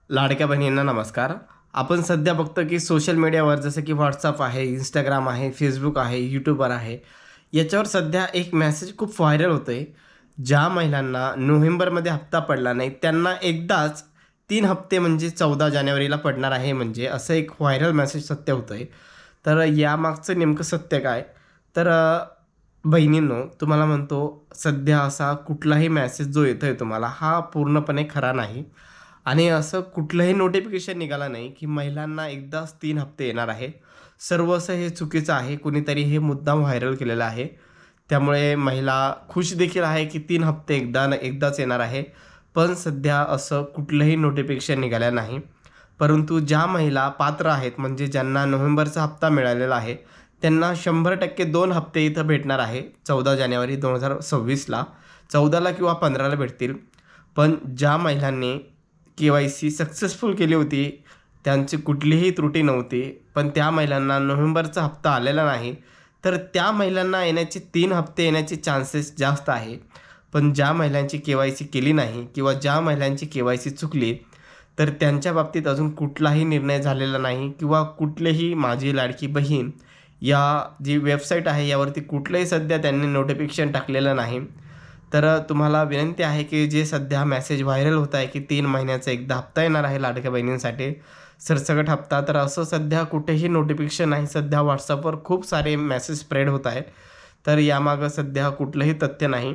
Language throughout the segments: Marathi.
लाडक्या बहिणींना नमस्कार. आपण सध्या बघतो की सोशल मीडियावर जसं की WhatsApp आहे, Instagram आहे, Facebook आहे, YouTuber आहे. याच्यावर सध्या एक मेसेज खूप व्हायरल होतोय. ज्या महिलांना नोव्हेंबरमध्ये हप्ता पडला नाही, त्यांना एकदाच 3 हप्ते म्हणजे 14 जानेवारीला पडणार आहे म्हणजे असं एक व्हायरल मेसेज सत्य होतंय. तर यामागचं नेमकं सत्य काय? तर बहिणींनो, तुम्हाला म्हणतो सध्या असा कुठलाही मेसेज जो येतोय तुम्हाला हा पूर्णपणे खरा नाही. आणि असं कुठलंही नोटिफिकेशन निघालं नाही, की महिलांना एकदाच 3 हप्ते येणार आहे. सर्व असं हे चुकीचं आहे. कुणीतरी हे मुद्दाम व्हायरल केलेलं आहे. त्यामुळे महिला खुश देखील आहे, की 3 हप्ते एकदाच येणार आहे. पण सध्या असं कुठलंही नोटिफिकेशन निघालं नाही. परंतु ज्या महिला पात्र आहेत, म्हणजे ज्यांना नोव्हेंबरचा हप्ता मिळालेला आहे, त्यांना 100% 2 हप्ते इथं भेटणार आहे. 14 जानेवारी 2026ला 14ला किंवा 15ला भेटतील. पण ज्या महिलांनी के-वाय-सी सक्सेसफुल केली होती, त्यांची कुठलीही त्रुटी नव्हती, पण त्या महिलांना नोव्हेंबरचा हप्ता आलेला नाही, तर त्या महिलांना येण्याचे 3 हप्ते येण्याचे चान्सेस जास्त आहे. पण ज्या महिलांची के-वाय-सी केली नाही किंवा ज्या महिलांची के-वाय-सी चुकली, तर त्यांच्या बाबतीत अजून कुठलाही निर्णय झालेला नाही किंवा कुठलेही माझी लाडकी बहीण या जी वेबसाईट आहे, यावरती कुठलंही सध्या त्यांनी नोटिफिकेशन टाकलेलं नाही. तर तुम्हाला विनंती आहे, की जे सध्या मेसेज व्हायरल होत आहे, की 3 महिन्याचा एकदा हप्ता येणार आहे लाडक्या बहिणींसाठी, सरसकट हप्ता. तर असं सध्या कुठेही नोटिफिकेशन नाही. सध्या WhatsAppवर खूप सारे मेसेज स्प्रेड होत आहेत. तर यामागं सध्या कुठलंही तथ्य नाही.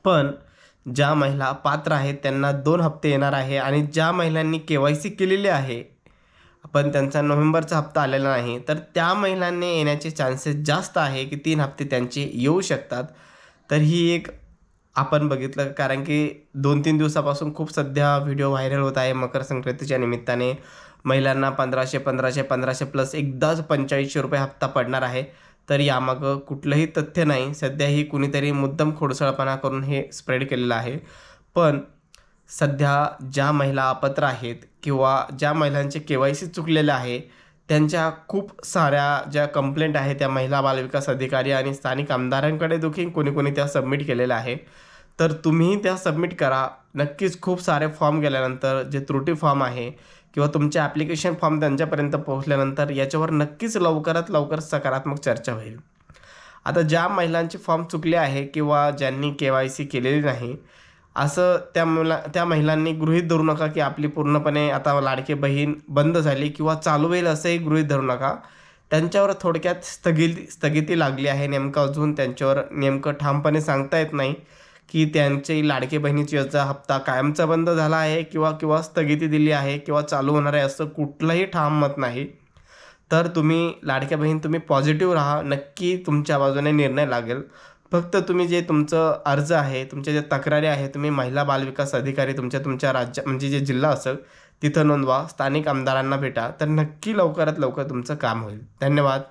पण ज्या महिला पात्र आहेत त्यांना 2 हप्ते येणार आहे आणि ज्या महिलांनी के-वाय-सी केलेली आहे, पण त्यांचा नोव्हेंबरचा हप्ता आलेला नाही, तर त्या महिलांनी येण्याचे चान्सेस जास्त आहे, की 3 हप्ते त्यांचे येऊ शकतात. तर ही एक आपण बघितलं कारण की 2-3 दिवसापासून खूप सध्या व्हिडिओ व्हायरल होत आहे. मकर संक्रांतीच्या निमित्ताने महिलांना 1500, 1500, 1500 प्लस एकदाच ₹4500 हप्ता पडणार आहे. तर यामागं कुठलंही तथ्य नाही. सध्या ही कुणीतरी मुद्दाम खोडसाळपणा करून हे स्प्रेड केलेलं आहे. पण सध्या ज्या महिला अपात्र आहेत किंवा ज्या महिलांचे के-वाय-सी चुकलेलं आहे, त्यांच्या खूप साऱ्या ज्या कंप्लेंट आहेत त्या महिला बालविकास अधिकारी आणि स्थानिक आमदारांकडे देखील कोणी-कोणी त्या सबमिट केलेल्या आहे. तर तुम्हीही त्या सबमिट करा. नक्कीच खूप सारे फॉर्म गेल्यानंतर जे त्रुटी फॉर्म आहे किंवा तुमचे ॲप्लिकेशन फॉर्म त्यांच्यापर्यंत पोहोचल्यानंतर याच्यावर नक्कीच लवकरात लवकर सकारात्मक चर्चा होईल. आता ज्या महिलांचे फॉर्म चुकले आहे किंवा ज्यांनी के-वाय-सी केलेली नाही, असं त्या महिलांनी गृहीत धरू नका, की आपली पूर्णपणे आता लाडकी बहीण बंद झाली किंवा चालू होईल असंही गृहीत धरू नका. त्यांच्यावर थोडक्यात स्थगिती लागली आहे. नेमकं अजून त्यांच्यावर नेमकं ठामपणे सांगता येत नाही, की त्यांची लाडकी बहिणीची याचा हप्ता कायमचा बंद झाला आहे किंवा किंवा स्थगिती दिली आहे किंवा चालू होणार आहे असं कुठलंही ठाम मत नाही. तर तुम्ही लाडक्या बहीण तुम्ही पॉझिटिव्ह राहा. नक्की तुमच्या बाजूने निर्णय लागेल. फक्त तुम्ही जे तुमचं अर्ज आहे, तुमच्या ज्या तक्रारी आहे, तुम्ही महिला बालविकास अधिकारी तुमच्या राज्य म्हणजे जे जिल्हा असेल तिथं नोंदवा. स्थानिक आमदारांना भेटा. तर नक्की लवकरात लवकर तुमचं काम होईल. धन्यवाद.